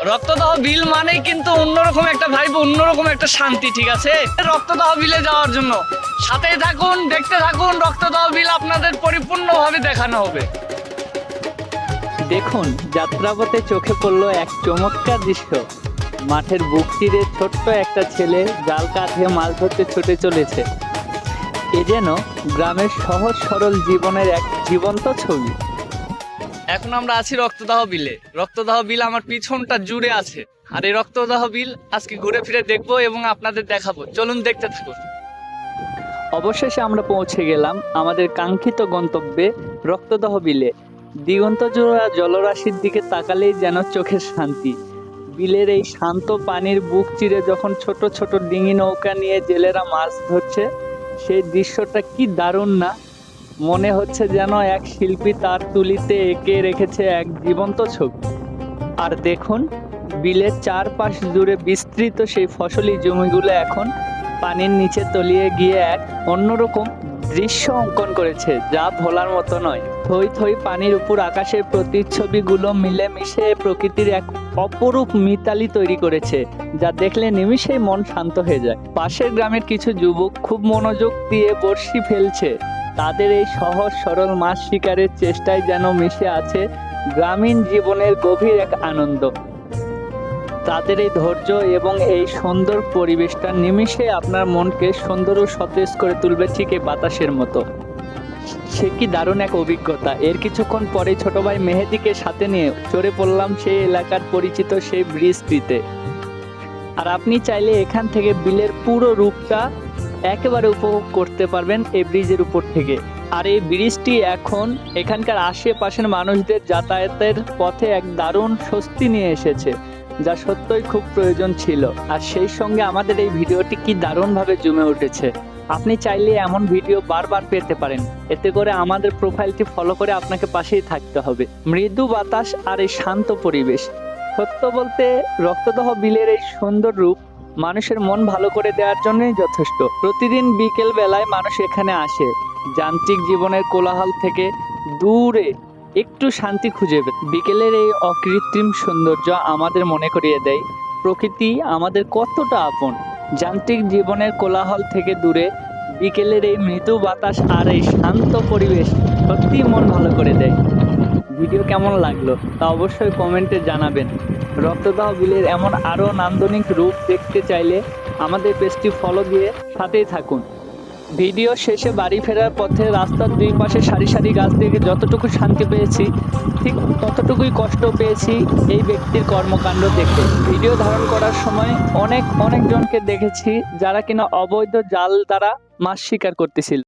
রক্তদাহ বিল মানে কিন্তু অন্যরকম একটা ভাইব, অন্যরকম একটা শান্তি। ঠিক আছে, রক্তদাহ বিলে যাওয়ার জন্য সাথেই থাকুন, দেখতে থাকুন। রক্তদাহ বিল আপনাদের পরিপূর্ণভাবে দেখানো হবে। দেখুন, যাত্রাপথে চোখে পড়ল এক চমৎকার দৃশ্য। মাঠের বুক চিরে ছোট্ট একটা ছেলে জাল কাঁধে মাছ ধরতে ছুটে চলেছে। এ যেন গ্রামের সহজ সরল জীবনের এক জীবন্ত ছবি। এখন আমরা আছি রক্তদাহ বিলে। রক্তদাহ বিল আমার পিছনটা জুড়ে আছে, আর এই রক্তদাহ বিল আজকে ঘুরে ফিরে দেখবো এবং আপনাদের দেখাবো। চলুন দেখতে থাকুন। অবশেষে আমরা পৌঁছে গেলাম আমাদের কাঙ্ক্ষিত গন্তব্যে, রক্তদাহ বিলে। দিগন্ত জোড়া জলরাশির দিকে তাকালেই যেন চোখের শান্তি। বিলের এই শান্ত পানির বুক চিরে যখন ছোট ছোট ডিঙি নৌকা নিয়ে জেলেরা মাছ ধরছে, সেই দৃশ্যটা কি দারুণ না? মনে হচ্ছে যেন এক শিল্পী তার তুলিতে এঁকে রেখেছে এক জীবন্ত ছবি। আর দেখুন, বিলের চারপাশ জুড়ে বিস্তৃত সেই ফসলি জমিগুলো এখন পানির নিচে তলিয়ে গিয়ে এক অন্যরকম দৃশ্য অঙ্কন করেছে, যা ভোলার মতো নয়। থই থই পানির উপর আকাশের প্রতিচ্ছবিগুলো মিলে মিশে প্রকৃতির এক অপরূপ মিতালি তৈরি করেছে, যা দেখলে নিমিষেই মন শান্ত হয়ে যায়। পাশের গ্রামের কিছু যুবক খুব মনোযোগ দিয়ে বড়শি ফেলছে। তাদের এই সহজ সরল মাছ শিকারের চেষ্টায় যেন মিশে আছে গ্রামীণ জীবনের গভীর এক আনন্দ। তাদের এই ধৈর্য এবং এই সুন্দর পরিবেশটা নিমিষে আপনার মনকে সুন্দর ও সতেজ করে তুলবে, ঠিক এই বাতাসের মতো। সে কি দারুণ এক অভিজ্ঞতা। এর কিছুক্ষণ পরে ছোট ভাই মেহেদিকে সাথে নিয়ে চড়ে পড়লাম সেই এলাকার পরিচিত সেই ব্রিজটিতে। আর আপনি চাইলে এখান থেকে বিলের পুরো রূপটা একেবারে উপভোগ করতে পারবেন এই ব্রিজের উপর থেকে। আর এই ব্রিজটি এখন এখানকার আশেপাশের মানুষদের যাতায়াতের পথে এক দারুণ স্বস্তি নিয়ে এসেছে, যা সত্যই খুব প্রয়োজন ছিল। আর সেই সঙ্গে আমাদের এই ভিডিওটি কি দারুণভাবে জমে উঠেছে। আপনি চাইলে এমন ভিডিও বারবার পেতে পারেন। এতে করে আমাদের প্রোফাইলটি ফলো করে আপনাকে পাশেই থাকতে হবে। মৃদু বাতাস আর এই শান্ত পরিবেশ, সত্য বলতে রক্তদাহ বিলের এই সুন্দর রূপ মানুষের মন ভালো করে দেওয়ার জন্যই যথেষ্ট। প্রতিদিন বিকেল বেলায় মানুষ এখানে আসে যান্ত্রিক জীবনের কোলাহল থেকে দূরে একটু শান্তি খুঁজে পেতে। বিকেলের এই অকৃত্রিম সৌন্দর্য আমাদের মনে করিয়ে দেয় প্রকৃতি আমাদের কতটা আপন। যান্ত্রিক জীবনের কোলাহল থেকে দূরে বিকেলের এই মৃদু বাতাস আর এই শান্ত পরিবেশ সত্যিই মন ভালো করে দেয়। ভিডিও কেমন লাগলো তা অবশ্যই কমেন্টে জানাবেন। রক্তদাহ বিলের এমন আরও নান্দনিক রূপ দেখতে চাইলে আমাদের পেজটি ফলো দিয়ে সাথেই থাকুন। ভিডিও শেষে বাড়ি ফেরার পথে রাস্তার দুই পাশে সারি সারি গাছ দেখে যতটুকু শান্তি পেয়েছি, ঠিক ততটুকুই কষ্ট পেয়েছি এই ব্যক্তির কর্মকাণ্ড দেখে। ভিডিও ধারণ করার সময় অনেক জনকে দেখেছি যারা কিনা অবৈধ জাল দ্বারা মাছ শিকার করতেছিল।